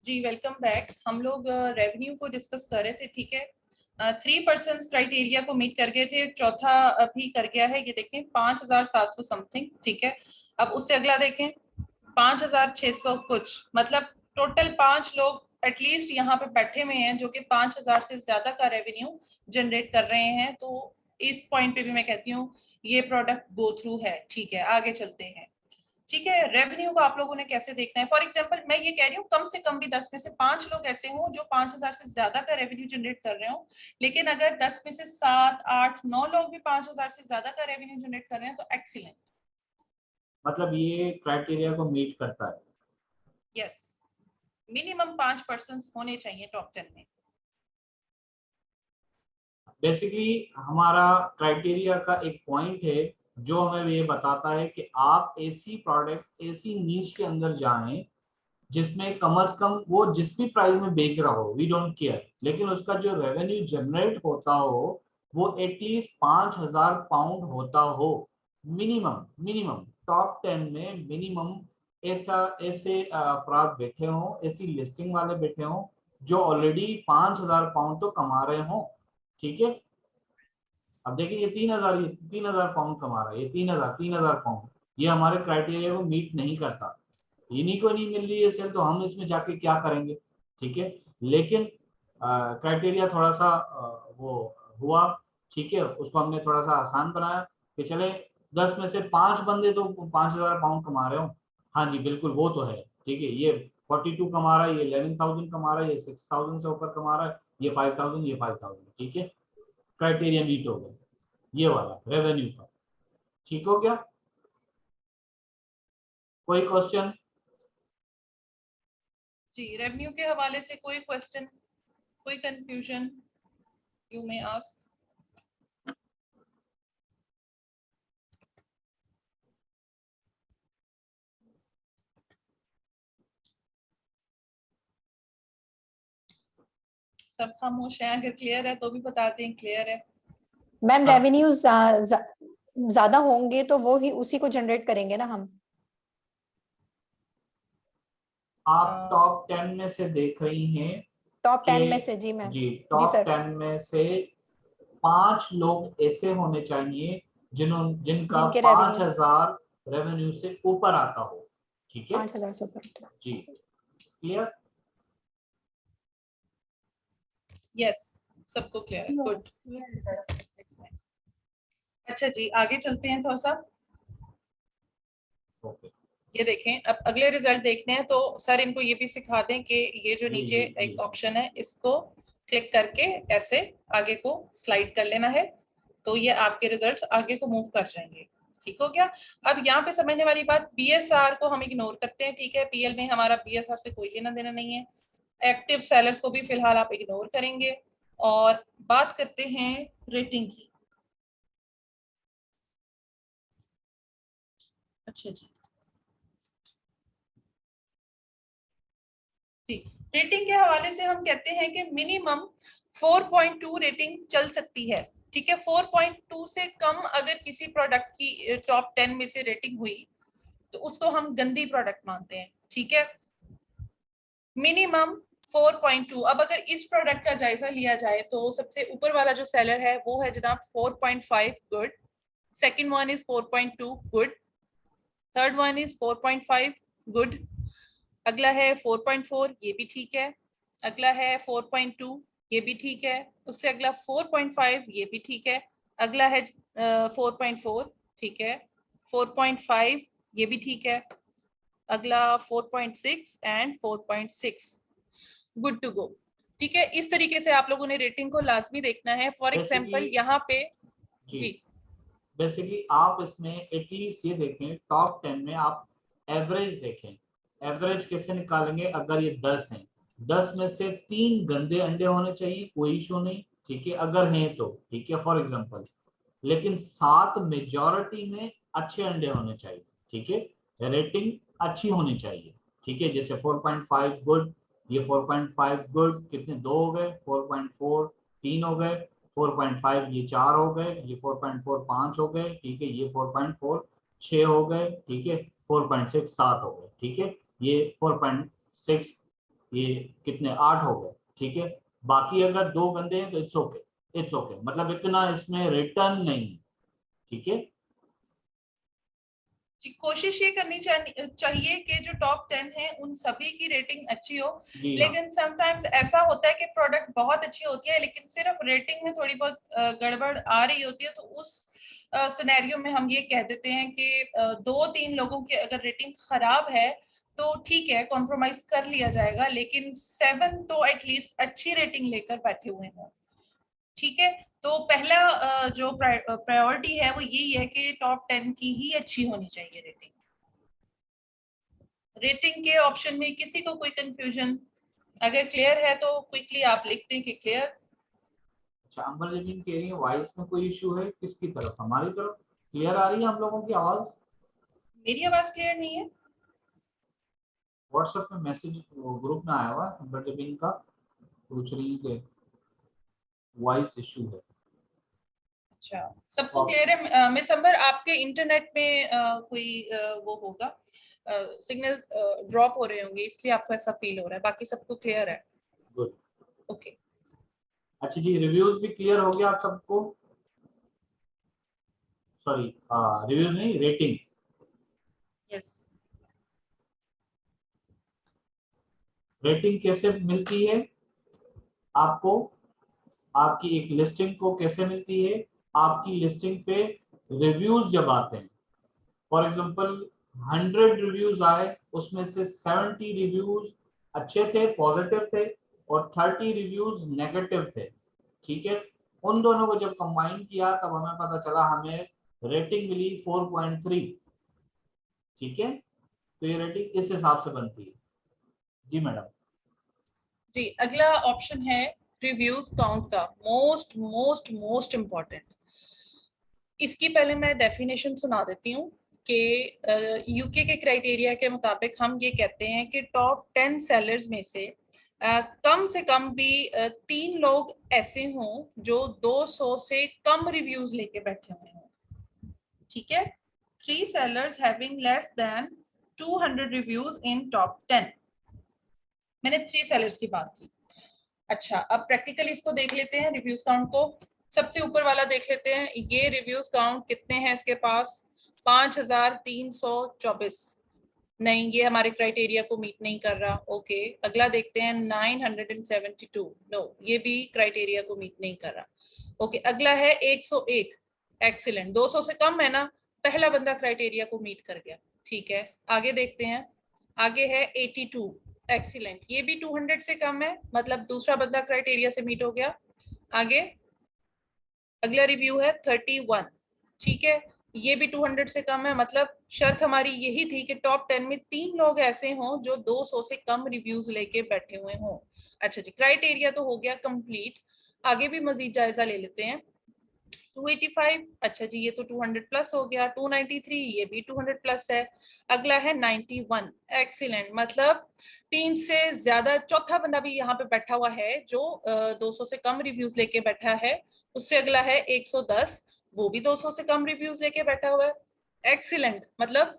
जी welcome back. हम लोग revenue को डिस्कस कर रहे थे, ठीक है। 3% क्राइटेरिया को मीट कर गए थे, चौथा अभी कर गया है, ये देखें 5,700 समथिंग, ठीक है। अब उससे अगला देखें 5,600 कुछ, मतलब टोटल 5 लोग एटलीस्ट यहाँ पे बैठे हुए हैं जो कि 5,000 से ज्यादा का रेवेन्यू जनरेट कर रहे हैं। तो इस पॉइंट पे भी मैं कहती हूँ ये प्रोडक्ट गो थ्रू है, ठीक है। आगे चलते हैं, ठीक है। रेवेन्यू को आप लोगों ने कैसे देखना है? फॉर एग्जांपल मैं ये कह रही हूँ कम से कम भी 10 में से 5 लोग ऐसे हों जो 5,000 से ज्यादा का रेवेन्यू जनरेट कर रहे हो, लेकिन अगर 10 में से 7, 8, 9 लोग भी 5,000 से ज्यादा का रेवेन्यू जनरेट कर रहे हैं तो एक्सीलेंट, मतलब ये क्राइटेरिया को मीट करता है। यस। मिनिमम 5 पर्सन होने चाहिए टॉप 10 में। बेसिकली हमारा क्राइटेरिया का एक पॉइंट है जो हमें ये बताता है कि आप ऐसी प्रोडक्ट ऐसी नीच के अंदर जाएं जिसमें कम से कम वो जिस भी प्राइस में बेच रहा हो, वी डोंट केयर, लेकिन उसका जो रेवेन्यू जनरेट होता हो वो एटलीस्ट 5,000 पाउंड होता हो। मिनिमम मिनिमम टॉप 10 में मिनिमम ऐसा ऐसे अफराद बैठे हों, ऐसी लिस्टिंग वाले बैठे हों जो ऑलरेडी 5,000 पाउंड तो कमा रहे हों, ठीक है। अब देखिए ये 3,000, ये 3,000 पाउंड कमा रहा है, ये 3,000 ये हमारे क्राइटेरिया को मीट नहीं करता। इन्हीं को नहीं मिल रही है सेल, तो हम इसमें जाके क्या करेंगे, ठीक है। लेकिन क्राइटेरिया थोड़ा सा वो हुआ, ठीक है, उसको हमने थोड़ा सा आसान बनाया कि चले 10 में से 5 बंदे तो 5,000 पाउंड कमा रहे हो। हाँ जी बिल्कुल वो तो है, ठीक है। ये 42 कमा रहा है, ये 11,000 कमा रहा है, ये 6,000 से ऊपर कमा रहा है, ये 5,000, ये 5,000, ठीक है। क्राइटेरिया मीट हो गया ये वाला रेवेन्यू का, ठीक हो गया। कोई क्वेश्चन? जी, रेवेन्यू के हवाले से कोई क्वेश्चन, कोई कंफ्यूजन यू मे आस्क? सब खामोश है, अगर क्लियर है तो भी बता दें क्लियर है। मैम रेवेन्यू ज्यादा होंगे तो वो ही उसी को जनरेट करेंगे ना हम। आप टॉप 10 में से देख रही हैं टॉप 10 कि में से, जी मैम। जी जी टॉप सर। 10 में से 5 लोग ऐसे होने चाहिए जिनका जिनके रेवेन्यूज 5,000 रेवेन्यू से ऊपर आता हो, ठीक है 5,000 से ऊपर। जी। क्लियर? यस, सबको क्लियर है, गुड। अच्छा जी, आगे चलते हैं थोड़ा सा। ओके ये देखें, अब अगले रिजल्ट देखने हैं तो सर इनको ये भी सिखा दें कि ये जो जी नीचे जी एक जी ऑप्शन है इसको क्लिक करके ऐसे आगे को स्लाइड कर लेना है, तो ये आपके रिजल्ट्स आगे को मूव कर जाएंगे। ठीक हो गया। अब यहाँ पे समझने वाली बात, बीएसआर को हम इग्नोर करते हैं, ठीक है। पीएल में हमारा बीएसआर से कोई लेना देना नहीं है। एक्टिव सेलर्स को भी फिलहाल आप इग्नोर करेंगे और बात करते हैं रेटिंग की। अच्छा जी, रेटिंग के हवाले से हम कहते हैं कि मिनिमम 4.2 रेटिंग चल सकती है, ठीक है। 4.2 से कम अगर किसी प्रोडक्ट की टॉप 10 में से रेटिंग हुई तो उसको हम गंदी प्रोडक्ट मानते हैं, ठीक है। मिनिमम 4.2। अब अगर इस प्रोडक्ट का जायजा लिया जाए तो सबसे ऊपर वाला जो सेलर है वो है जनाब 4.5, good. Second one is 4.2, good. Third one is 4.5, good. अगला है 4.4, ये भी ठीक है। अगला है 4.2, ये भी ठीक है। उससे अगला 4.5, ये भी ठीक है। अगला है 4.4, ठीक है। 4.5, ये भी ठीक है। अगला 4.6 एंड 4.6, गुड टू गो, ठीक है। इस तरीके से आप लोगों ने रेटिंग को लाजमी देखना है। फॉर एग्जाम्पल यहाँ पे जी बेसिकली आप इसमें एटलीस्ट ये देखें, टॉप 10 में आप एवरेज देखें। एवरेज कैसे निकालेंगे? अगर ये 10 हैं, 10 में से 3 गंदे अंडे होने चाहिए, कोई इशू नहीं, ठीक है, अगर हैं तो, ठीक है, फॉर एग्जांपल। लेकिन 7 मेजॉरिटी में अच्छे अंडे होने चाहिए, ठीक है। रेटिंग अच्छी होनी चाहिए, ठीक है। जैसे 4.5 गुड, ये 4.5 गुड, कितने 2 हो गए, 4.4 3 हो गए, 4.5 ये 4 हो गए, ये 4.4 5 हो गए, ठीक है, ये 4.4 6 हो गए, ठीक है, 4.6 7 हो गए, ठीक है, ये 4.6 ये कितने 8 हो गए, ठीक है। बाकी अगर 2 बंदे हैं तो इट्स ओके, इट्स ओके, मतलब इतना इसमें रिटर्न नहीं, ठीक है। जी, कोशिश ये करनी चाहिए कि जो टॉप 10 है उन सभी की रेटिंग अच्छी हो। जी हाँ, लेकिन समटाइम्स ऐसा होता है कि प्रोडक्ट बहुत अच्छी होती है लेकिन सिर्फ रेटिंग में थोड़ी बहुत गड़बड़ आ रही होती है, तो उस सिनेरियो में हम ये कह देते हैं कि 2-3 लोगों की अगर रेटिंग खराब है तो ठीक है, कॉम्प्रोमाइज कर लिया जाएगा, लेकिन 7 तो एटलीस्ट अच्छी रेटिंग लेकर बैठे हुए हों। ठीक है, तो पहला जो प्रायोरिटी है वो यही है कि टॉप 10 की ही अच्छी होनी चाहिए रेटिंग। रेटिंग के ऑप्शन में किसी को कोई कंफ्यूजन, अगर क्लियर है तो क्विकली आप लिख दें कि क्लियर। अच्छा, अंबर जमीन कह रही है वॉइस में कोई इशू है, किसकी तरफ, हमारी तरफ क्लियर आ रही है हम लोगों की आवाज? मेरी आवाज क्लियर नहीं है? व्हाट्सएप में मैसेज ग्रुप में आया हुआ है, अंबर जमीन का पूछ रही है वॉइस इशू है। अच्छा, सबको क्लियर है? मिस अंबर, आपके इंटरनेट में कोई वो होगा, सिग्नल ड्रॉप हो रहे होंगे इसलिए आपको ऐसा फील हो रहा है, बाकी सबको क्लियर है? Good, okay. अच्छा जी, रिव्यूज भी क्लियर हो गया आप सबको? सॉरी, रिव्यूज नहीं, रेटिंग। यस। रेटिंग कैसे मिलती है आपको? आपकी एक लिस्टिंग को कैसे मिलती है? आपकी लिस्टिंग पे रिव्यूज जब आते हैं, फॉर एग्जांपल 100 रिव्यूज आए, उसमें से 70 रिव्यूज अच्छे थे, पॉजिटिव थे, और 30 रिव्यूज नेगेटिव थे, ठीक है। उन दोनों को जब कंबाइन किया तब हमें पता चला, हमें रेटिंग मिली 4.3, ठीक है। तो ये रेटिंग इस हिसाब से बनती है। जी मैडम। जी, अगला ऑप्शन है रिव्यूज काउंट का, मोस्ट मोस्ट मोस्ट इम्पोर्टेंट। इसकी पहले मैं डेफिनेशन सुना देती हूँ कि यूके के क्राइटेरिया के मुताबिक हम ये कहते हैं कि टॉप 10 सेलर्स में से कम से कम भी 3 लोग ऐसे हों जो 200 से कम रिव्यूज लेके बैठे हुए हों, ठीक है। 3 sellers having less than 200 reviews in top 10। मैंने 3 sellers की बात की। अच्छा, अब प्रैक्टिकली इसको देख लेते हैं रिव्यूज काउंट को। सबसे ऊपर वाला देख लेते हैं, ये रिव्यूज काउंट कितने हैं इसके पास? 5324। नहीं, ये हमारे क्राइटेरिया को मीट नहीं कर रहा। ओके, अगला देखते हैं 972। नो, ये भी क्राइटेरिया को मीट नहीं कर रहा। ओके, अगला है 101। एक्सीलेंट, 200 से कम है ना, पहला बंदा क्राइटेरिया को मीट कर गया, ठीक है। आगे देखते हैं, आगे है 82। एक्सीलेंट, ये भी 200 से कम है, मतलब दूसरा बंदा क्राइटेरिया से मीट हो गया। आगे अगला रिव्यू है 31, ठीक है, ये भी 200 से कम है, मतलब शर्त हमारी यही थी कि टॉप 10 में 3 लोग ऐसे हों जो 200 से कम रिव्यूज लेके बैठे हुए हों। अच्छा जी, क्राइटेरिया तो हो गया कंप्लीट। आगे भी मजीद जायजा ले लेते हैं। 285, अच्छा जी, ये तो 200 प्लस हो गया। 293, ये भी 200 प्लस है। अगला है 91। एक्सीलेंट, मतलब 3 से ज्यादा, चौथा बंदा भी यहाँ पे बैठा हुआ है जो 200 से कम रिव्यूज लेके बैठा है। उससे अगला है 110, वो भी 200 से कम रिव्यूज लेके बैठा हुआ है। एक्सीलेंट, मतलब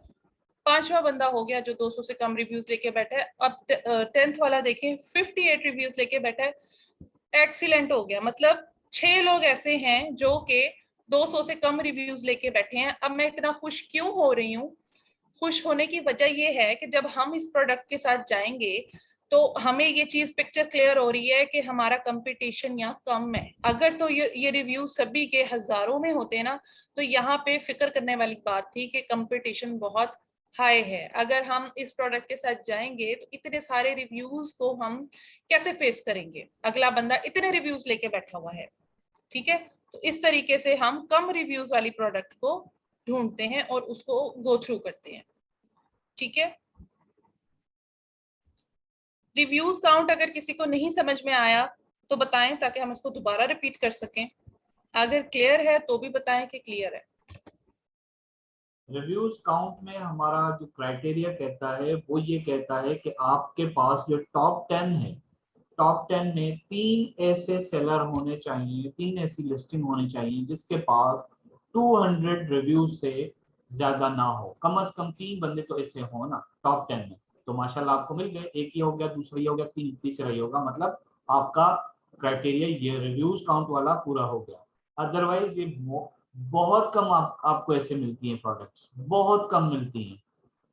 5वां बंदा हो गया जो 200 से कम रिव्यूज लेके बैठा है। अब 10th वाला देखें, 58 रिव्यूज लेके बैठा है। एक्सीलेंट हो गया, मतलब 6 लोग ऐसे हैं जो कि 200 से कम रिव्यूज लेके बैठे हैं। अब मैं इतना खुश क्यों हो रही हूँ? खुश होने की वजह ये है कि जब हम इस प्रोडक्ट के साथ जाएंगे तो हमें ये चीज पिक्चर क्लियर हो रही है कि हमारा कंपटीशन यहाँ कम है। अगर तो ये रिव्यू सभी के हजारों में होते ना, तो यहाँ पे फिक्र करने वाली बात थी कि कंपटीशन बहुत हाई है। अगर हम इस प्रोडक्ट के साथ जाएंगे तो इतने सारे रिव्यूज को हम कैसे फेस करेंगे? अगला बंदा इतने रिव्यूज लेके बैठा हुआ है, ठीक है। तो इस तरीके से हम कम रिव्यूज वाली प्रोडक्ट को ढूंढते हैं और उसको गो थ्रू करते हैं, ठीक है। रिव्यूज काउंट अगर किसी को नहीं समझ में आया तो बताएं ताकि हम इसको दोबारा रिपीट कर सकें। अगर क्लियर है तो भी बताएं कि क्लियर है। रिव्यूज काउंट में हमारा जो क्राइटेरिया कहता है वो ये कहता है कि आपके पास जो टॉप 10 है, टॉप 10 में 3 ऐसे सेलर होने चाहिए, 3 ऐसी लिस्टिंग होनी चाहिए जिसके पास 200 रिव्यू से ज्यादा ना हो। कम से कम 3 बंदे तो ऐसे हो ना टॉप 10 में। तो माशाल्लाह आपको मिल गए, एक ये हो गया, दूसरा ये हो गया, तीसरा ये होगा, मतलब आपका क्राइटेरिया ये रिव्यूज काउंट वाला पूरा हो गया। अदरवाइज ये बहुत कम आपको ऐसे मिलती हैं प्रोडक्ट्स, बहुत कम मिलती हैं।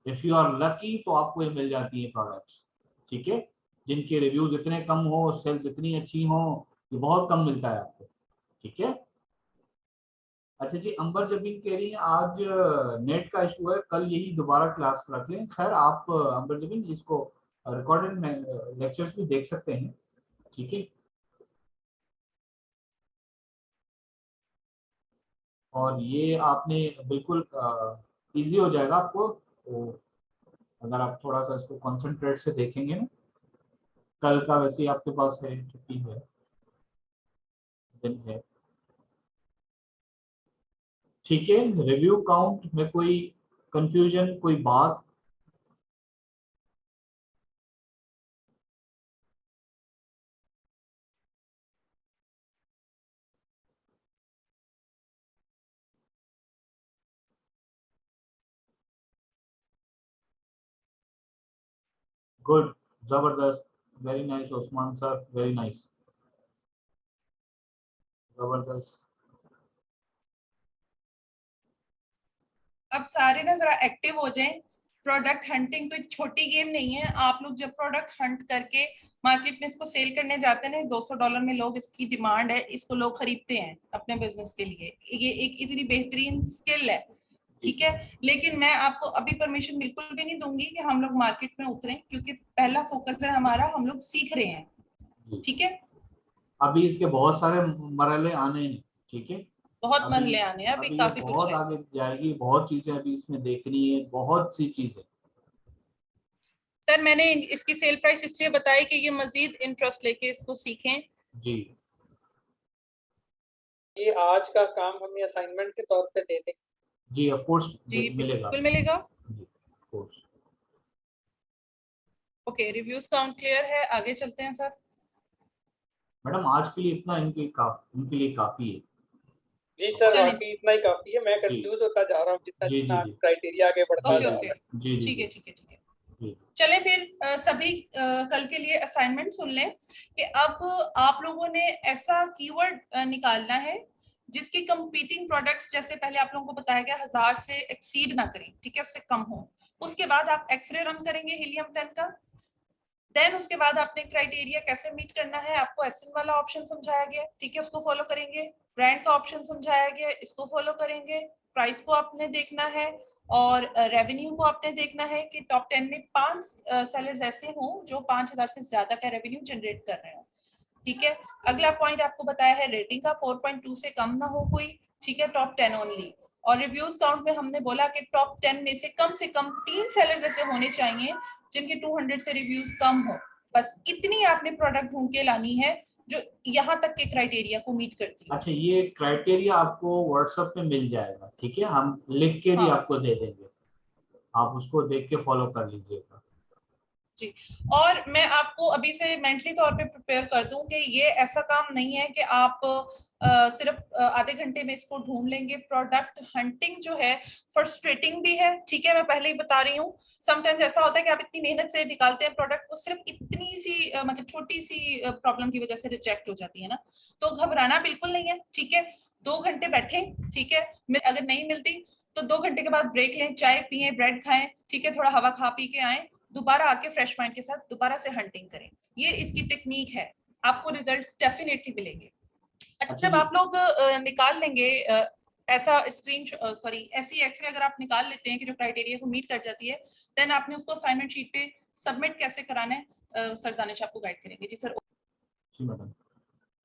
इफ यू आर लकी तो आपको ये मिल जाती है प्रोडक्ट्स, ठीक है, जिनके रिव्यूज इतने कम हो, सेल्स इतनी अच्छी हो, ये बहुत कम मिलता है आपको, ठीक है। अच्छा जी, अंबर जबीन कह रही है आज नेट का इशू है, कल यही दोबारा क्लास रख लें। खैर आप अंबर जबीन इसको रिकॉर्डेड लेक्चर्स भी देख सकते हैं, ठीक है। और ये आपने बिल्कुल इजी हो जाएगा आपको, तो अगर आप थोड़ा सा इसको कंसंट्रेट से देखेंगे ना। कल का वैसे ही आपके पास है, छुट्टी है, दिन है, ठीक है। रिव्यू काउंट में कोई कंफ्यूजन, कोई बात? गुड, जबरदस्त, very nice Usman sir, very nice, जबरदस्त। अब सारे ना जरा एक्टिव हो जाएं। प्रोडक्ट हंटिंग कोई छोटी गेम नहीं है। आप लोग जब प्रोडक्ट हंट करके मार्केट में इसको सेल करने जाते हैं ना, $200 में लोग, इसकी डिमांड है, इसको लोग खरीदते हैं अपने बिजनेस के लिए, ये एक इतनी बेहतरीन स्किल है, ठीक है। लेकिन मैं आपको अभी परमिशन बिल्कुल भी नहीं दूंगी कि हम लोग मार्केट में उतरें, क्योंकि पहला फोकस है हमारा, हम लोग सीख रहे हैं, ठीक है। अभी इसके बहुत सारे मरहले आने हैं, ठीक है। बहुत अभी मरहले आने हैं, अभी अभी ये काफी कुछ बहुत है। आगे जाएगी, बहुत चीजें अभी इसमें देखनी है, बहुत सी चीजें। सर मैंने इसकी सेल प्राइस इसलिए बताई कि ये मजीद इंटरेस्ट लेके इसको सीखें। जी ये आज का काम हमें असाइनमेंट के तौर पे दे दें। जी, ऑफ कोर्स जी मिलेगा बिल्कुल मिलेगा। जी, of course. Okay, reviews count clear है, आगे चलते हैं सर। मैडम आज के लिए इतना इनके लिए काफी है। जी सर, चलें। बाकी इतना ही काफी है। मैं जी कंफ्यूज होता जा रहा हूँ जितना जी जी जितना जी क्राइटेरिया आगे बढ़ता ओके जा ओके, रहा है। जी जी ठीक है जी ठीक है ठीक है। जी चलें फिर सभी कल के लिए असाइनमेंट सुन लें कि अब आप लोगों ने ऐसा कीवर्ड निकालना है जिसकी कंपीटिंग प्रोडक्ट्स, जैसे पहले आप लोगों को बताया गया, 1000 से एक्सीड ना करें, ठीक है, उससे कम हो। उसके बाद आप एक्सरे रन करेंगे हीलियम 10 का। देन उसके बाद आपने क्राइटेरिया कैसे मीट करना है, आपको एसएन वाला ऑप्शन समझाया गया, ठीक है, उसको फॉलो करेंगे। ब्रांड का ऑप्शन समझाया गया, इसको फॉलो करेंगे। प्राइस को आपने देखना है और रेवेन्यू को आपने देखना है कि टॉप 10 में 5 सेलर्स ऐसे हों जो 5000 से ज्यादा का रेवेन्यू जनरेट कर रहे हो, ठीक है। अगला पॉइंट आपको बताया है रेटिंग का, 4.2 से कम ना हो कोई, ठीक है, टॉप 10 ओनली। और रिव्यूज काउंट में हमने बोला कि टॉप 10 में से कम 3 सेलर्स ऐसे होने चाहिए जिनके 200 से रिव्यूज कम हो। बस इतनी आपने प्रोडक्ट ढूंढ के लानी है जो यहाँ तक के क्राइटेरिया को मीट करती है। अच्छा, ये क्राइटेरिया आपको व्हाट्सएप पे मिल जाएगा, ठीक है, हम लिख के भी हाँ आपको दे देंगे, आप उसको देख के फॉलो कर लीजिएगा। जी। और मैं आपको अभी से मेंटली तौर पे प्रिपेयर कर दूं कि ये ऐसा काम नहीं है कि आप सिर्फ आधे घंटे में इसको ढूंढ लेंगे। प्रोडक्ट हंटिंग जो है फ्रस्ट्रेटिंग भी है, ठीक है, मैं पहले ही बता रही हूँ। समटाइम्स ऐसा होता है कि आप इतनी मेहनत से निकालते हैं प्रोडक्ट, वो सिर्फ इतनी सी मतलब छोटी सी प्रॉब्लम की वजह से रिजेक्ट हो जाती है ना। तो घबराना बिल्कुल नहीं है, ठीक है। 2 घंटे बैठे, ठीक है, अगर नहीं मिलती तो 2 घंटे के बाद ब्रेक लें, चाय पिए, ब्रेड खाएं, ठीक है, थोड़ा हवा खा पी के आए, दोबारा आके फ्रेश माइंड के साथ दोबारा से हंटिंग करें। ये इसकी टेक्निक है, आपको रिजल्ट्स डेफिनेटली मिलेंगे। अच्छा, अच्छा जब जी, आप लोग निकाल लेंगे ऐसा ऐसी एक्सरे अगर आप निकाल लेते हैं कि जो क्राइटेरिया को मीट कर जाती है, देन आपने उसको असाइनमेंट शीट पे सबमिट कैसे कराना है, सर दानिश आपको गाइड करेंगे। जी सर। जी मैडम।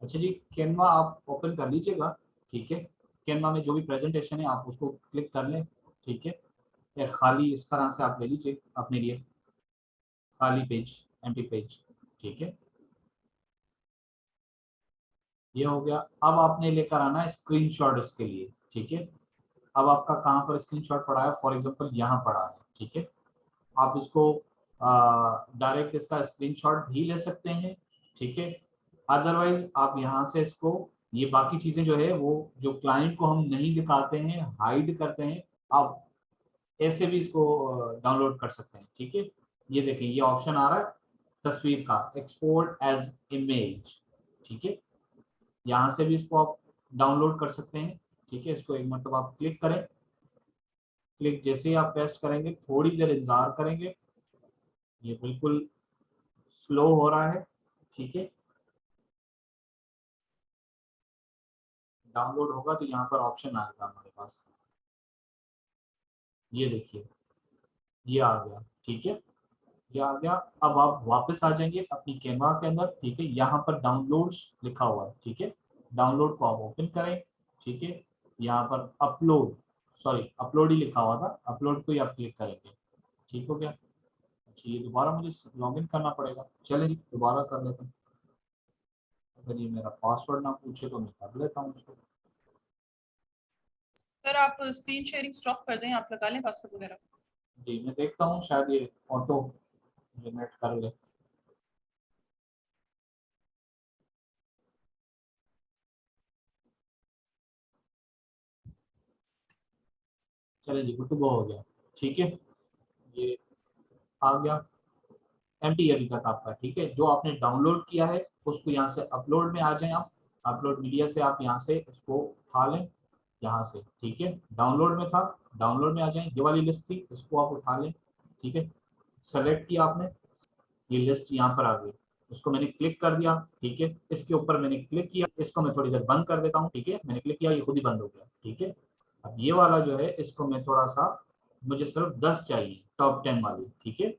अच्छा जी, कैनवा आप ओपन कर लीजिएगा, ठीक है। कैनवा में जो भी प्रेजेंटेशन है आप उसको क्लिक कर लें, ठीक है। एक खाली इस तरह से आप ले लीजिए अपने लिए, खाली पेज, एम्प्टी पेज, ठीक है। ये हो गया। अब आपने लेकर आना है स्क्रीनशॉट इसके लिए, ठीक है। अब आपका कहाँ पर स्क्रीनशॉट पड़ा है, फॉर एग्जांपल यहाँ पड़ा है, ठीक है। आप इसको डायरेक्ट इसका स्क्रीनशॉट भी ले सकते हैं, ठीक है। अदरवाइज आप यहाँ से इसको, ये बाकी चीजें जो है वो जो क्लाइंट को हम नहीं दिखाते हैं, हाइड करते हैं, आप ऐसे भी इसको डाउनलोड कर सकते हैं, ठीक है। ये देखिए ये ऑप्शन आ रहा है तस्वीर का, एक्सपोर्ट एज इमेज, ठीक है। यहाँ से भी इसको आप डाउनलोड कर सकते हैं, ठीक है। इसको एक मतलब आप क्लिक करें, क्लिक जैसे ही आप पेस्ट करेंगे थोड़ी देर इंतजार करेंगे, ये बिल्कुल स्लो हो रहा है, ठीक है। डाउनलोड होगा तो यहाँ पर ऑप्शन आएगा हमारे पास, ये देखिए ये आ गया, ठीक है। ये आ गया। अब आप वापस आ जाएंगे अपनी कैनवा के अंदर, ठीक है। यहाँ पर डाउनलोड्स लिखा हुआ है, ठीक है। डाउनलोड को आप ओपन करें, ठीक है। यहाँ पर अपलोड, सॉरी अपलोड ही लिखा हुआ था, अपलोड को ही आप क्लिक करेंगे, ठीक हो गया। अच्छा ये दोबारा मुझे लॉगिन करना पड़ेगा, चलिए जी दोबारा कर लेते हैं। अगर ये मेरा पासवर्ड ना पूछे तो मैं कर लेता हूँ उसको। सर आप स्क्रीन शेयरिंग स्टॉप कर दें, आप लगा लें पासवर्ड वगैरह। जी मैं देखता हूँ शायद ये ऑटो जनरेट कर ले। चलिए जी गुड टू गो हो गया, ठीक है। ये आ गया एमटी अभी तक आपका, ठीक है। जो आपने डाउनलोड किया है उसको यहाँ से अपलोड में आ जाए आप, अपलोड मीडिया से आप यहाँ से इसको उठा लें यहाँ से, ठीक है। डाउनलोड में था, डाउनलोड में आ जाए, ये वाली लिस्ट थी इसको आप उठा लें, ठीक है। सेलेक्ट किया आपने, ये लिस्ट यहाँ पर आ गई, उसको मैंने क्लिक कर दिया, ठीक है। इसके ऊपर मैंने क्लिक किया, इसको मैं थोड़ी देर बंद कर देता हूँ, ठीक है। मैंने क्लिक किया ये खुद ही बंद हो गया, ठीक है। अब ये वाला जो है इसको मैं थोड़ा सा, मुझे सिर्फ 10 चाहिए टॉप 10 वाली, ठीक है।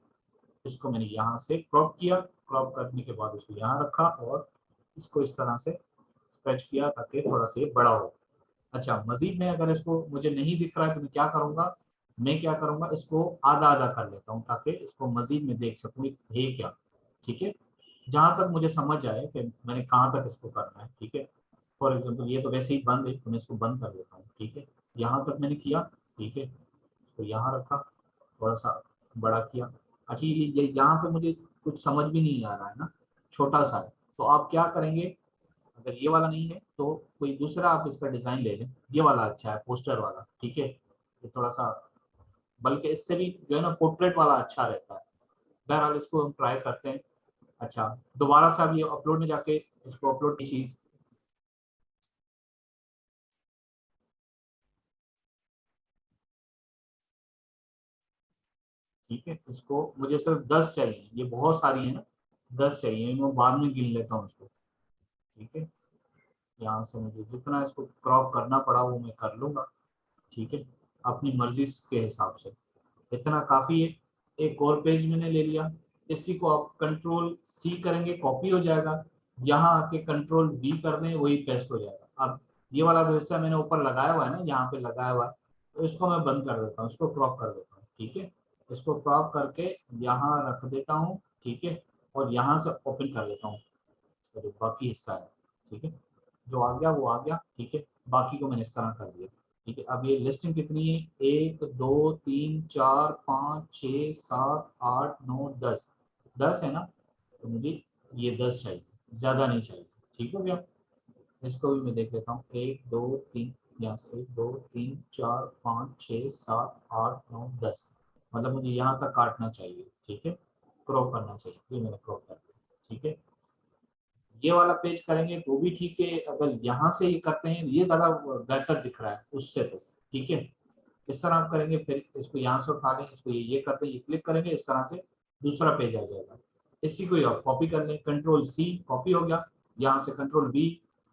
इसको मैंने यहाँ से क्रॉप किया, क्रॉप करने के बाद उसको यहाँ रखा और इसको इस तरह से स्ट्रेच किया ताकि थोड़ा सा बड़ा हो। अच्छा मजीद में अगर इसको मुझे नहीं दिख रहा है तो मैं क्या करूँगा, मैं क्या करूँगा इसको आधा आधा कर लेता हूँ ताकि इसको मजीद में देख सकूँ है क्या, ठीक है। जहाँ तक मुझे समझ आए कि मैंने कहाँ तक इसको करना है, ठीक है। फॉर एग्जाम्पल ये तो वैसे ही बंद है तो मैं इसको बंद कर देता हूँ, ठीक है। यहाँ तक मैंने किया, ठीक है। तो यहाँ रखा, थोड़ा सा बड़ा किया। अच्छा ये यहाँ पे मुझे कुछ समझ भी नहीं आ रहा है ना, छोटा सा है। तो आप क्या करेंगे, अगर ये वाला नहीं है तो कोई दूसरा आप इसका डिजाइन ले लें, ये वाला अच्छा है पोस्टर वाला, ठीक है। ये थोड़ा सा, बल्कि इससे भी जो है ना पोर्ट्रेट वाला अच्छा रहता है। बहरहाल इसको हम ट्राई करते हैं। अच्छा दोबारा से आप ये अपलोड में जाके इसको अपलोड की चीज, ठीक है। इसको मुझे सिर्फ 10 चाहिए, ये बहुत सारी है ना, 10 चाहिए, मैं बाद में गिन लेता हूँ उसको, ठीक है। यहाँ से मुझे जितना इसको क्रॉप करना पड़ा वो मैं कर लूँगा, ठीक है। अपनी मर्जी के हिसाब से इतना काफ़ी है। एक और पेज मैंने ले लिया, इसी को आप कंट्रोल सी करेंगे कॉपी हो जाएगा, यहाँ आके कंट्रोल वी कर दें वही पेस्ट हो जाएगा। अब ये वाला जो हिस्सा मैंने ऊपर लगाया हुआ है ना, यहाँ पे लगाया हुआ है, तो इसको मैं बंद कर देता हूँ, इसको क्रॉप कर देता हूँ, ठीक है। इसको क्रॉप करके यहाँ रख देता हूँ, ठीक है। और यहाँ से ओपन कर देता हूँ, बाकी हिस्सा है, ठीक है। जो आ गया वो आ गया, ठीक है। बाकी को मैंने इस तरह कर दिया, ठीक है। अब ये लिस्टिंग कितनी है, 1 2 3 4 5 6 7 8 9 10, 10 है ना, तो मुझे ये 10 चाहिए, ज़्यादा नहीं चाहिए, ठीक हो गया। इसको भी मैं देख लेता हूँ, 1 2 3, यहाँ से 1 2 3 4 5 6 7 8 9 10, मतलब मुझे यहाँ तक काटना चाहिए, ठीक है। क्रॉप करना चाहिए, ये मैंने क्रॉप कर दिया, ठीक है। ये वाला पेज करेंगे तो भी ठीक है, अगर यहाँ से ये करते हैं ये ज्यादा बेहतर दिख रहा है उससे, तो ठीक है। इस तरह आप करेंगे, फिर इसको यहाँ से उठा लें, इसको ये करते हैं, ये क्लिक करेंगे, इस तरह से दूसरा पेज आ जाएगा। इसी को आप कॉपी कर लें, कंट्रोल सी कॉपी हो गया, यहाँ से कंट्रोल बी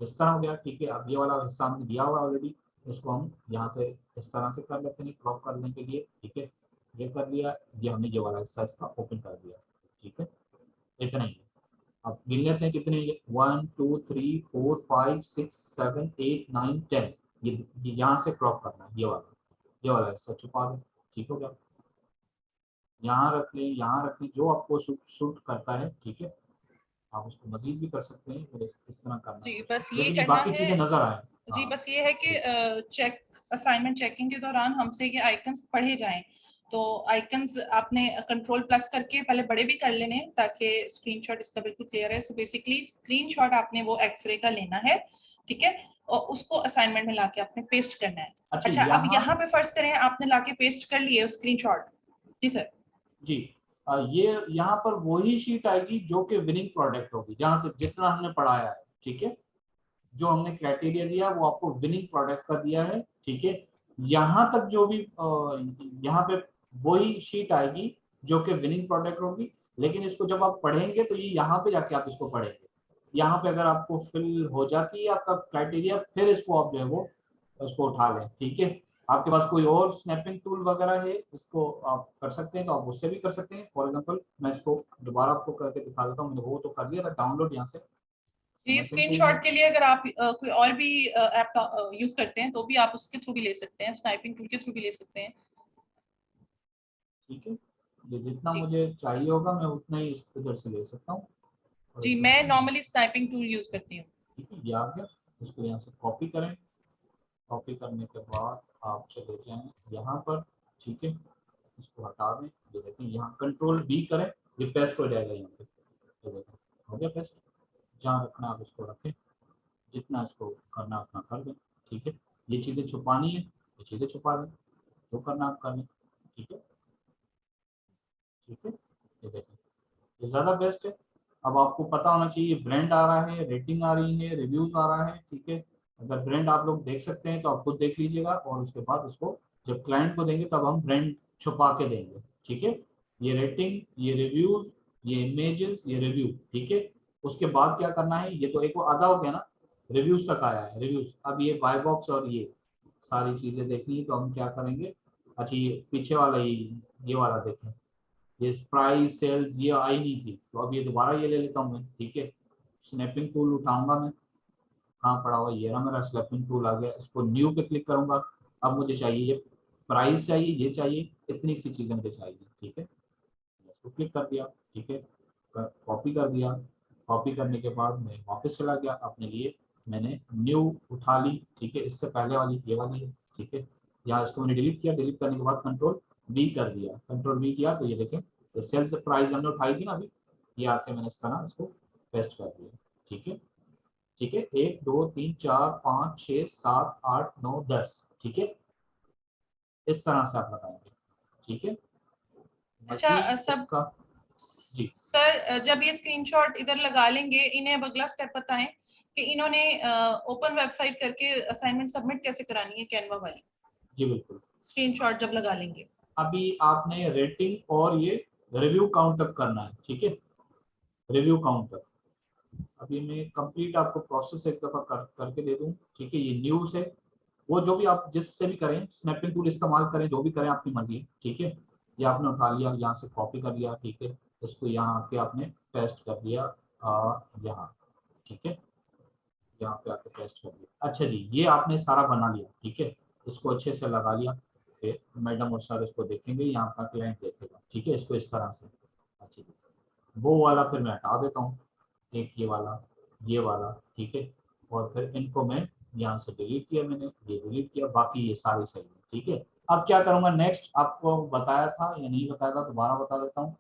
इस तरह हो गया, ठीक है। अब ये वाला हिस्सा हमने दिया हुआ ऑलरेडी, इसको हम यहाँ से इस तरह से कर लेते हैं क्रॉप करने के लिए, ठीक है। ये कर लिया, ये हमने ये वाला हिस्सा इसका ओपन कर दिया, ठीक है। इतना ही है। अब गिन लेते हैं कितने, 1 2 3 4 5 6 7 8 9 10, ये यहाँ से क्रॉप करना है, ये वाला हिस्सा छुपा दें, ठीक हो गया। यहाँ रख लें, यहाँ रख लें, जो आपको सूट करता है, ठीक है। आप उसको मजीद भी कर सकते हैं, फिर इस तरह करना जी है, बस ये लेकिन ये करना बाकी है। चीजें नजर आए। जी हाँ बस ये है कि चेक असाइनमेंट चेकिंग के दौरान हमसे ये आइकन्स पढ़े जाएं, तो आइकन्स आपने कंट्रोल प्लस करके पहले बड़े भी कर लेने हैं ताकि स्क्रीनशॉट इसका बिल्कुल क्लियर है। सो बेसिकली स्क्रीनशॉट आपने वो एक्सरे का लेना है, ठीक है, और उसको असाइनमेंट में लाके आपने पेस्ट करना है। अच्छा अब यहाँ पे फर्ज करें आपने लाके पेस्ट कर लिए स्क्रीनशॉट। जी सर। जी ये यहाँ पर वही शीट आएगी जो कि विनिंग प्रोडक्ट होगी, जहां तक जितना हमने पढ़ाया है, ठीक है। जो हमने क्राइटेरिया दिया वो आपको विनिंग प्रोडक्ट का दिया है, ठीक है। यहाँ तक जो भी यहाँ पे वही शीट आएगी जो कि विनिंग प्रोडक्ट होगी, लेकिन इसको जब आप पढ़ेंगे तो ये यहाँ पे जाके आप इसको पढ़ेंगे। यहाँ पे अगर आपको फिल हो जाती है आपका क्राइटेरिया, फिर इसको आप जो है वो उसको उठा लें, ठीक है। आपके पास कोई और स्नैपिंग टूल वगैरह है, इसको आप कर सकते हैं तो आप उससे भी कर सकते हैं। फॉर एग्जांपल मैं इसको दोबारा आपको करके दिखा देता हूँ, मैंने वो तो कर लिया था डाउनलोड यहाँ से। जी, स्क्रीनशॉट के लिए अगर आप कोई और भी ऐप का यूज करते हैं तो भी आप उसके थ्रू भी ले सकते हैं, स्नाइपिंग टूल के थ्रू भी ले सकते हैं। ठीक है, ये जितना जी। मुझे चाहिए होगा मैं उतना ही इधर से ले सकता हूँ। जी, मैं नॉर्मली स्नाइपिंग टूल यूज करती हूँ। ठीक है, ये आ गया। इसको यहाँ से कॉपी करें। कॉपी करने के बाद आप चले जाएं यहाँ पर, ठीक है। इसको हटा दें। ये देखें यहाँ कंट्रोल B करें, ये पेस्ट हो जाएगा यहाँ पे। ये देखें हो गया पेस्ट। जहाँ रखना आप इसको रखें, जितना इसको करना उतना कर दें, ठीक है। ये चीज़ें छुपानी है, ये चीज़ें छुपा दें, जो करना आप कर लें, ठीक है। ठीक है, ये देखें ये ज़्यादा बेस्ट है। अब आपको पता होना चाहिए ब्रांड आ रहा है, रेटिंग आ रही है, रिव्यूज आ रहा है, ठीक है। अगर ब्रांड आप लोग देख सकते हैं तो आप खुद देख लीजिएगा, और उसके बाद उसको जब क्लाइंट को देंगे तब हम ब्रांड छुपा के देंगे, ठीक है। ये रेटिंग, ये रिव्यूज, ये इमेजेस, ये रिव्यू, ठीक है। उसके बाद क्या करना है, ये तो एक वो आधा हो गया ना, रिव्यूज तक आया है रिव्यूज। अब ये बाय बॉक्स और ये सारी चीजें देखनी है तो हम क्या करेंगे। अच्छा ये पीछे वाला ये वाला देखें, ये प्राइस सेल्स ये आई नहीं थी, तो अब ये दोबारा ये ले लेता हूँ मैं, ठीक है। स्नैपिंग टूल उठाऊंगा मैं, कहाँ पड़ा हुआ, ये रहा मेरा स्नैपिंग टूल आ गया। इसको न्यू पे क्लिक करूंगा। अब मुझे चाहिए ये प्राइस चाहिए, ये चाहिए, इतनी सी चीजें मुझे चाहिए, ठीक है। इसको क्लिक कर दिया, ठीक है। कॉपी कर दिया। कॉपी करने के बाद मैं वापस चला गया अपने लिए, मैंने न्यू उठा ली, ठीक है। इससे पहले वाली ये वाली है, ठीक है। यहाँ इसको मैंने डिलीट किया, डिलीट करने के बाद कंट्रोल B कर दिया। कंट्रोल B किया तो ये देखें ये सेल्स प्राइस हमने उठाई थी ना अभी, ये आके मैंने इस तरह इसको पेस्ट कर दिया, ठीक है। ठीक है, 1 2 3 4 5 6 7 8 9 10, ठीक है। इस तरह से आप लगाएंगे, ठीक है। अच्छा मजीद सब इसका जी सर, जब ये स्क्रीनशॉट इधर लगा लेंगे, इन्हें अब अगला स्टेप बताएं कि इन्होंने ओपन वेबसाइट करके असाइनमेंट सबमिट कैसे करानी है कैनवा वाली। जी बिल्कुल। स्क्रीनशॉट जब लगा लेंगे, अभी आपने रेटिंग और ये रिव्यू काउंट तक करना है, ठीक है। रिव्यू काउंट तक अभी मैं कंप्लीट आपको प्रोसेस एक दफा करके दे दूं, ठीक है। ये न्यूज़ है, वो जो भी आप जिससे भी करें, स्नैपिंग टूल इस्तेमाल करें, जो भी करें आपकी मर्जी है, ठीक है। ये आपने उठा लिया, यहाँ से कॉपी कर लिया, ठीक है। इसको यहाँ आके आपने पेस्ट कर दिया यहाँ, ठीक है। यहाँ पे आके पेस्ट कर दिया। अच्छा जी, ये आपने सारा बना लिया, ठीक है। इसको अच्छे से लगा लिया, मैडम और सर इसको देखेंगे, यहाँ का क्लाइंट देखेगा, ठीक है। इसको इस तरह से अच्छा जी, वो वाला फिर मैं हटा देता हूँ, एक ये वाला, ठीक है। और फिर इनको मैं यहाँ से डिलीट किया, मैंने ये डिलीट किया, बाकी ये सारे सही है, ठीक है। अब क्या करूँगा नेक्स्ट, आपको बताया था या नहीं बताया था, दोबारा बता देता हूँ।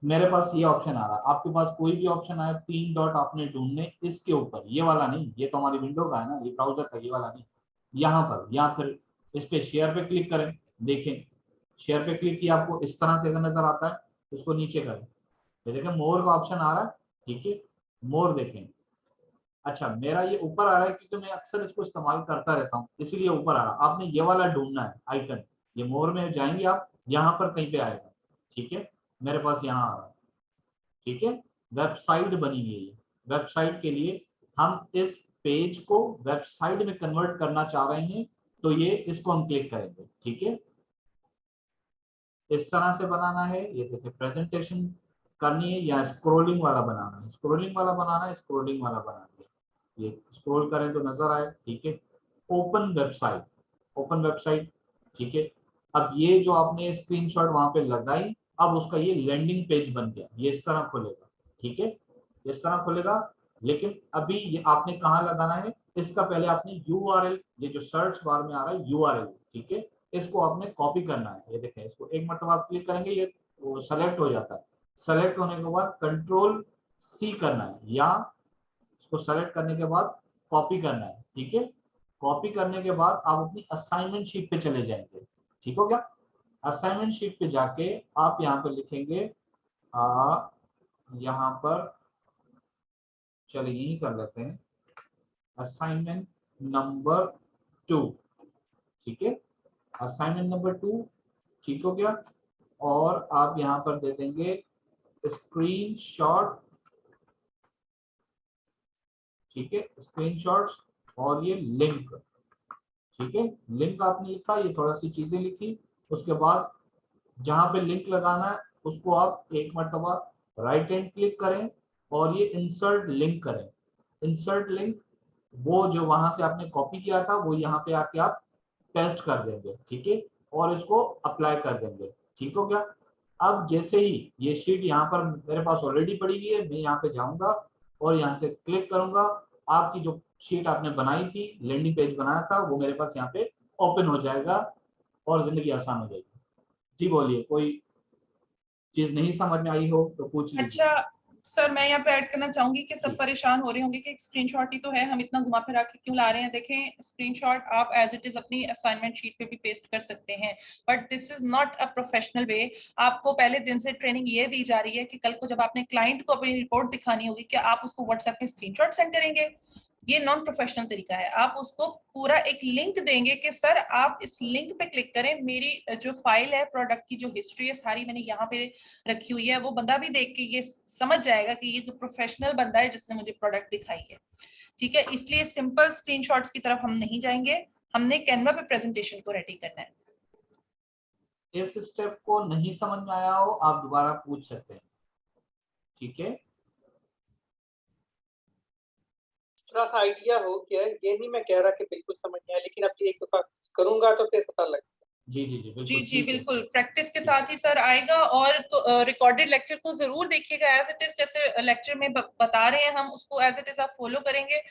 मेरे पास ये ऑप्शन आ रहा है, आपके पास कोई भी ऑप्शन आए, 3 डॉट आपने ढूंढने, इसके ऊपर, ये वाला नहीं, ये तो हमारी विंडो का है ना, ये ब्राउजर का, ये वाला नहीं, यहाँ पर, या फिर इस पे शेयर पे क्लिक करें। देखें शेयर पे क्लिक किया, आपको इस तरह से नजर आता है, उसको नीचे करें, ये देखें मोर का ऑप्शन आ रहा है, ठीक है। मोर देखें, अच्छा मेरा ये ऊपर आ रहा है क्योंकि मैं अक्सर इसको इस्तेमाल करता रहता हूँ, इसीलिए ऊपर आ रहा है। आपने ये वाला ढूंढना है आइकन, ये मोर में जाएंगे आप, यहाँ पर कहीं पे आएगा, ठीक है। मेरे पास यहाँ आ रहा है, ठीक है। वेबसाइट बनी हुई है, वेबसाइट के लिए हम इस पेज को वेबसाइट में कन्वर्ट करना चाह रहे हैं, तो ये इसको हम क्लिक करेंगे, ठीक है। इस तरह से बनाना है, ये देखिए प्रेजेंटेशन करनी है या स्क्रोलिंग वाला बनाना है, स्क्रोलिंग वाला बनाना है, स्क्रोलिंग वाला बनाना है। ये स्क्रॉल करें तो नजर आए, ठीक है। ओपन वेबसाइट, ओपन वेबसाइट, ठीक है। अब ये जो आपने स्क्रीनशॉट वहां पे लगाई, अब उसका ये लैंडिंग पेज बन गया, ये इस तरह खुलेगा, ठीक है। इस तरह खुलेगा, लेकिन अभी ये आपने कहाँ लगाना है, इसका पहले आपने URL, ये जो सर्च बार में आ रहा है URL, ठीक है, इसको आपने कॉपी करना है। ये देखें, इसको एक मरतबा आप क्लिक करेंगे, ये सेलेक्ट हो जाता है। सेलेक्ट होने के बाद कंट्रोल C करना है, या इसको सेलेक्ट करने के बाद कॉपी करना है, ठीक है। कॉपी करने के बाद आप अपनी असाइनमेंट शीट पे चले जाएंगे, ठीक हो गया। असाइनमेंट शीट पे जाके आप यहाँ पे लिखेंगे यहाँ पर चलिए यही कर लेते हैं, असाइनमेंट नंबर 2, ठीक है, असाइनमेंट नंबर 2 ठीक हो गया। और आप यहाँ पर दे देंगे स्क्रीनशॉट, ठीक है, स्क्रीनशॉट्स और ये लिंक, ठीक है, लिंक आपने लिखा, ये थोड़ा सी चीजें लिखी, उसके बाद जहां पे लिंक लगाना है उसको आप एक मरतबा राइट हैंड क्लिक करें और ये इंसर्ट लिंक करें। इंसर्ट लिंक वो जो वहां से आपने कॉपी किया था वो यहाँ पे आके आप पेस्ट कर देंगे, ठीक है, और इसको अप्लाई कर देंगे, ठीक हो गया। अब जैसे ही ये शीट यहाँ पर मेरे पास ऑलरेडी पड़ी हुई है, मैं यहाँ पे जाऊंगा और यहाँ से क्लिक करूंगा, आपकी जो शीट आपने बनाई थी, लैंडिंग पेज बनाया था, वो मेरे पास यहाँ पे ओपन हो जाएगा और जिंदगी आसान हो जाएगी। जी बोलिए, कोई चीज नहीं समझ में आई हो तो पूछ लीजिए। अच्छा सर, मैं यहाँ पे ऐड करना चाहूंगी कि सब जी। परेशान हो रहे होंगे कि स्क्रीनशॉट ही तो है, हम इतना घुमा फिरा के क्यों ला रहे हैं। देखें, स्क्रीनशॉट आप एज इट इज अपनी असाइनमेंट शीट पे भी पेस्ट कर सकते हैं, but this is not a professional way. आपको पहले दिन से ट्रेनिंग ये दी जा रही है कि कल को जब आपने क्लाइंट को अपनी रिपोर्ट दिखानी होगी, क्या आप उसको व्हाट्सएप पे स्क्रीनशॉट सेंड करेंगे? ये नॉन प्रोफेशनल तरीका है। आप उसको पूरा एक लिंक देंगे कि सर आप इस लिंक पे क्लिक करें, मेरी जो फाइल है, प्रोडक्ट की जो हिस्ट्री है सारी मैंने यहाँ पे रखी हुई है। वो बंदा भी देख के ये समझ जाएगा कि ये तो प्रोफेशनल बंदा है जिसने मुझे प्रोडक्ट दिखाई है, ठीक है। इसलिए सिंपल स्क्रीनशॉट्स की तरफ हम नहीं जाएंगे, हमने कैनवा पे प्रेजेंटेशन को रेडी करना है। इस स्टेप को नहीं समझ में आया हो आप दोबारा पूछ सकते हैं, ठीक है। थोड़ा सा आइडिया हो गया, ये नहीं मैं कह रहा कि बिल्कुल समझ नहीं आया, लेकिन अब ये एक दफा करूंगा तो फिर पता लग। जी जी जी बिल्कुल, जी जी ठीक है। बिल्कुल, प्रैक्टिस के साथ ही सर आएगा। और रिकॉर्डेड लेक्चर को जरूर देखिएगा एज इट इज, जैसे लेक्चर में बता रहे हैं हम उसको एज इट इज आप फॉलो करेंगे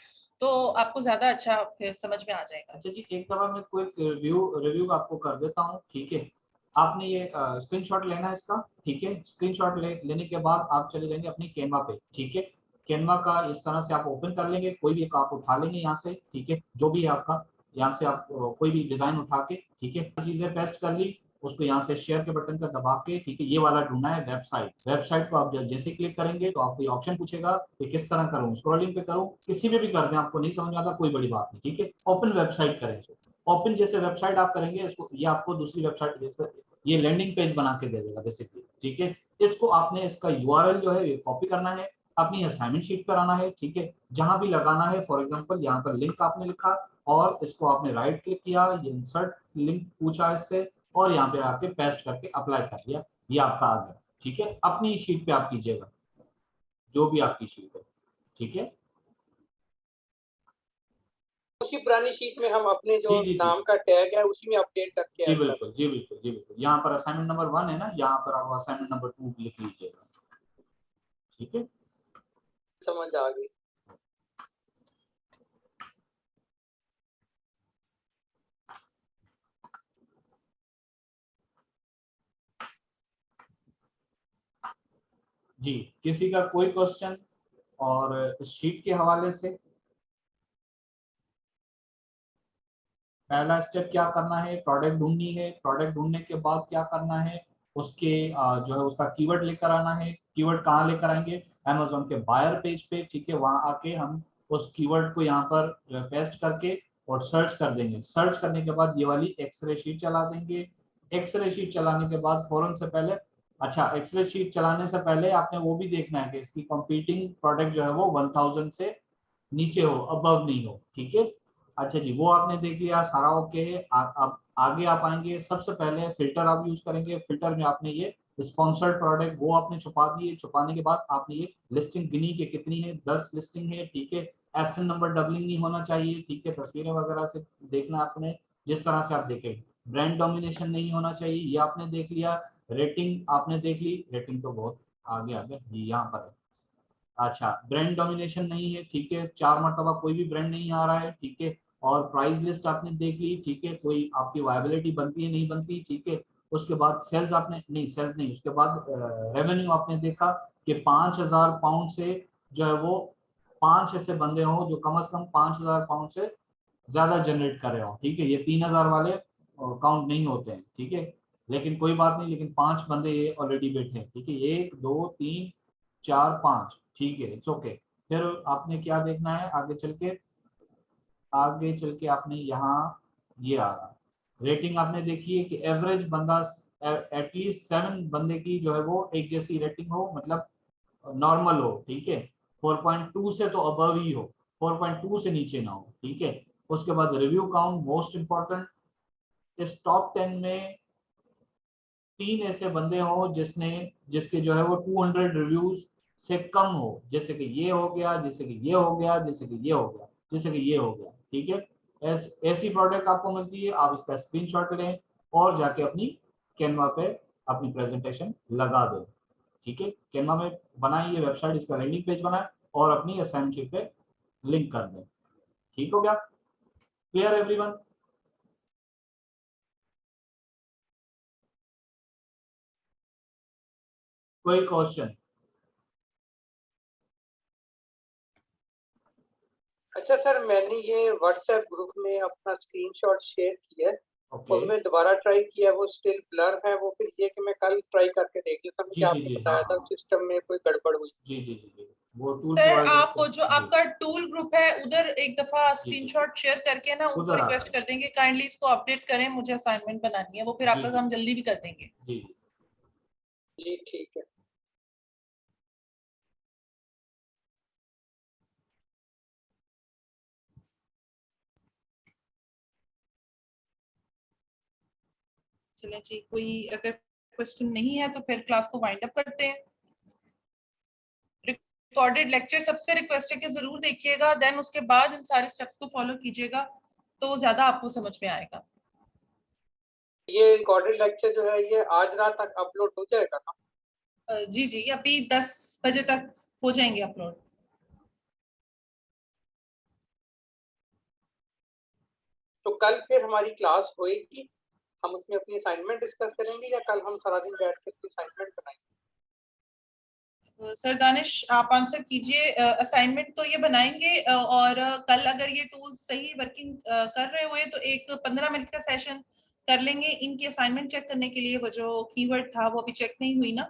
तो आपको ज्यादा अच्छा फिर समझ में आ जाएगा। अच्छा जी, एक दफा मैं कोई रिव्यू आपको कर देता हूँ, ठीक है। आपने ये स्क्रीनशॉट लेना है इसका, ठीक है। स्क्रीनशॉट लेने के बाद आप चले जाएंगे अपनी कैनवा पे, ठीक है। कैनवा का इस तरह से आप ओपन कर लेंगे, कोई भी एक आप उठा लेंगे यहाँ से, ठीक है, जो भी है आपका, यहाँ से आप कोई भी डिजाइन उठा के, ठीक है, चीजें पेस्ट कर ली, उसको यहाँ से शेयर के बटन का दबा के, ठीक है, ये वाला ढूंढना है वेबसाइट। वेबसाइट को आप जैसे क्लिक करेंगे तो आपको ऑप्शन पूछेगा कि किस तरह करूँ, स्क्रॉलिंग पे करूँ, किसी में भी कर दें, आपको नहीं समझ में आता कोई बड़ी बात नहीं, ठीक है। ओपन वेबसाइट करें इसको। ओपन जैसे वेबसाइट आप करेंगे इसको, ये आपको दूसरी वेबसाइट जैसे ये लैंडिंग पेज बना के दे देगा बेसिकली, ठीक है। इसको आपने इसका यूआरएल जो है ये कॉपी करना है, अपनी असाइनमेंट शीट पर आना है, ठीक है, जहां भी लगाना है। फॉर एग्जांपल यहाँ पर लिंक आपने लिखा और इसको आपने राइट क्लिक किया, ये इंसर्ट लिंक पूछा इससे, और यहाँ पे आके पेस्ट करके अप्लाई कर दिया, ये आपका आ गया, ठीक है। अपनी शीट पे आप कीजिएगा, जो भी आपकी शीट है, ठीक है। उसी पुरानी शीट में हम अपने जो जी जी जी नाम का टैग है उसी में अपडेट करके जी ऐड कर। बिल्कुल, जी बिल्कुल, जी बिल्कुल। यहाँ पर असाइनमेंट नंबर 1 है ना, यहाँ पर आप असाइनमेंट नंबर 2 लिख लीजिएगा, ठीक है। समझ आ गई। जी, किसी का कोई क्वेश्चन और इस शीट के हवाले से? पहला स्टेप क्या करना है, प्रोडक्ट ढूंढनी है। प्रोडक्ट ढूंढने के बाद क्या करना है, उसके जो है उसका कीवर्ड लेकर आना है। कीवर्ड कहाँ लेकर आएंगे, अमेज़न के बायर पेज पे, ठीक है। वहां आके हम उस कीवर्ड को यहाँ पर जो है पेस्ट करके और सर्च कर देंगे। सर्च करने के बाद ये वाली एक्सरे शीट चला देंगे। एक्सरे शीट चलाने के बाद फौरन से पहले, अच्छा, एक्सरे शीट चलाने से पहले आपने वो भी देखना है कि इसकी कंपीटिंग प्रोडक्ट जो है वो 1000 से नीचे हो, अबव नहीं हो, ठीक है। अच्छा जी, वो आपने देख लिया, सारा ओके है। अब आगे आप आएंगे, सबसे पहले फिल्टर आप यूज करेंगे। फिल्टर में आपने ये स्पॉन्सर्ड प्रोडक्ट वो आपने छुपा दिए। छुपाने के बाद आपने ये लिस्टिंग गिनी के कितनी है, 10 लिस्टिंग है, ठीक है। एसएन नंबर डबलिंग नहीं होना चाहिए, ठीक है। तस्वीरें वगैरह से देखना आपने, जिस तरह से आप देखें। ब्रांड डोमिनेशन नहीं होना चाहिए, ये आपने देख लिया। रेटिंग आपने देख ली, रेटिंग तो बहुत आगे आगे यहाँ पर है। अच्छा, ब्रांड डोमिनेशन नहीं है, ठीक है, 4 मरतबा कोई भी ब्रांड नहीं आ रहा है, ठीक है। और प्राइस लिस्ट आपने देख ली, ठीक है, कोई आपकी वायबिलिटी बनती है नहीं बनती, ठीक है। उसके बाद सेल्स आपने नहीं, सेल्स नहीं, उसके बाद रेवेन्यू आपने देखा कि 5000 पाउंड से जो है वो 5 ऐसे बंदे हों जो कम से कम 5000 पाउंड से ज्यादा जनरेट कर रहे हो, ठीक है। ये 3000 वाले काउंट नहीं होते हैं, ठीक है। लेकिन कोई बात नहीं, लेकिन 5 बंदे ये ऑलरेडी बैठे हैं, ठीक है, 1 2 3 4 5, ठीक है, इट्स ओके। फिर आपने क्या देखना है आगे चल के, आपने यहाँ ये आ रहा रेटिंग आपने देखी है कि एवरेज बंदा एटलीस्ट 7 बंदे की जो है वो एक जैसी रेटिंग हो, मतलब नॉर्मल हो, ठीक है, 4.2 से तो अबव ही हो, 4.2 से नीचे ना हो, ठीक है। उसके बाद रिव्यू काउंट मोस्ट इंपॉर्टेंट, इस टॉप 10 में 3 ऐसे बंदे हो जिसके जो है वो 200 रिव्यूज से कम हो, जैसे कि ये हो गया, जैसे कि ये हो गया, जैसे कि ये हो गया, जैसे कि ये हो गया, ठीक है। ऐसी प्रोडक्ट आपको मिलती है, आप इसका स्क्रीनशॉट लें और जाके अपनी कैनवा पे अपनी प्रेजेंटेशन लगा दें, ठीक है। कैनवा में बनाइए वेबसाइट, इसका लैंडिंग पेज बनाए और अपनी असाइनमेंट शीट पे लिंक कर दें, ठीक हो गया। Clear everyone? कोई क्वेश्चन? अच्छा सर, मैंने ये व्हाट्सएप ग्रुप में अपना स्क्रीनशॉट शेयर किया है और मैं दोबारा ट्राई किया, वो स्टिल ब्लर है। वो फिर ये कि मैं कल ट्राई करके देख लेता हूँ कि आपने बताया था सिस्टम में कोई गड़बड़ हुई। जी वो टूल सर प्रोवाइडर आप जो आपका टूल ग्रुप है उधर एक दफा स्क्रीनशॉट शेयर करके ना उनको उधर रिक्वेस्ट कर देंगे काइंडली इसको अपडेट करें, मुझे असाइनमेंट बनानी है, वो फिर आपका काम जल्दी भी कर देंगे। जी ठीक है। चलिए जी, कोई अगर क्वेश्चन नहीं है तो फिर क्लास को वाइंड अप करते हैं। रिकॉर्डेड लेक्चर सबसे रिक्वेस्ट है कि जरूर देखिएगा, देन उसके बाद इन सारे स्टेप्स को फॉलो कीजिएगा तो ज्यादा आपको समझ में आएगा। ये रिकॉर्डेड लेक्चर जो है ये आज रात तक अपलोड हो जाएगा ना? जी जी, अभी 10 बजे तक हो जाएंगे अपलोड। तो कल फिर हमारी क्लास होएगी, हम उसमें अपनी असाइनमेंट डिस्कस करेंगे या कल हम सारा दिन बैठ कर अपनी असाइनमेंट बनाएंगे? सर दानिश आप आंसर कीजिए। असाइनमेंट तो ये बनाएंगे और कल अगर ये टूल सही वर्किंग कर रहे हुए तो एक 15 मिनट का सेशन कर लेंगे इनकी असाइनमेंट चेक करने के लिए। वो जो कीवर्ड था वो अभी चेक नहीं हुई ना।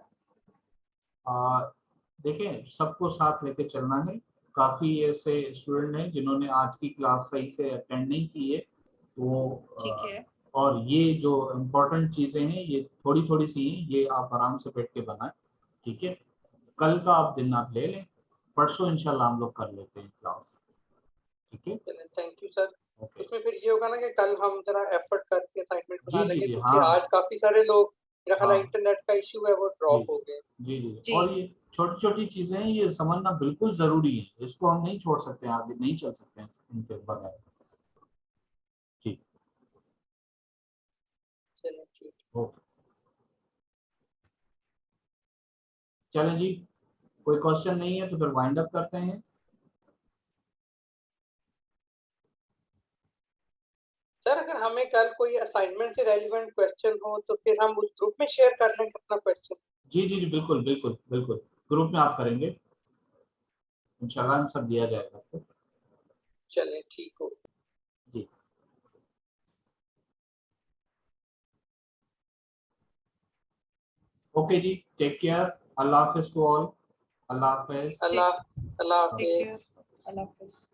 देखें, सबको साथ लेके चलना है। काफी ऐसे स्टूडेंट हैं जिन्होंने आज की क्लास सही से अटेंड नहीं की है, तो ठीक है। और ये जो इम्पोर्टेंट चीजें हैं ये थोड़ी थोड़ी सी हैं, ये आप आराम से बैठ के बनाएं, ठीक है। कल का आप दिन आप ले लें, परसों इंशाल्लाह हम लोग कर लेते हैं क्लास, ठीक है। चलें, थैंक यू सर। ओके उसमें फिर ये होगा ना कि कल हम जरा एफर्ट करके असाइनमेंट बना लेंगे, क्योंकि हाँ आज काफी सारे लोग, मेरा ख्याल है हाँ इंटरनेट का इशू है वो ड्रॉप हो गए। जी। और ये छोटी छोटी चीजें हैं, ये समझना बिल्कुल जरूरी है, इसको हम नहीं छोड़ सकते, आगे नहीं चल सकते हैं इनके बगैर, ठीक। चलें ठीक। ओके, चलें जी, कोई क्वेश्चन नहीं है तो फिर वाइंड अप करते हैं। सर अगर हमें कल कोई असाइनमेंट से रेलिवेंट क्वेश्चन हो तो फिर हम उस ग्रुप में शेयर कर लेंगे अपना क्वेश्चन। जी बिल्कुल बिल्कुल बिल्कुल, ग्रुप में आप करेंगे इंशाल्लाह, हम सब दिया जाएगा आपको। चलें ठीक हो। जी, ओके जी, टेक केयर, अल्लाह हाफिज टू ऑल, अल्लाह हाफिज। अल्लाह हाफिज। अल्लाह हाफिज।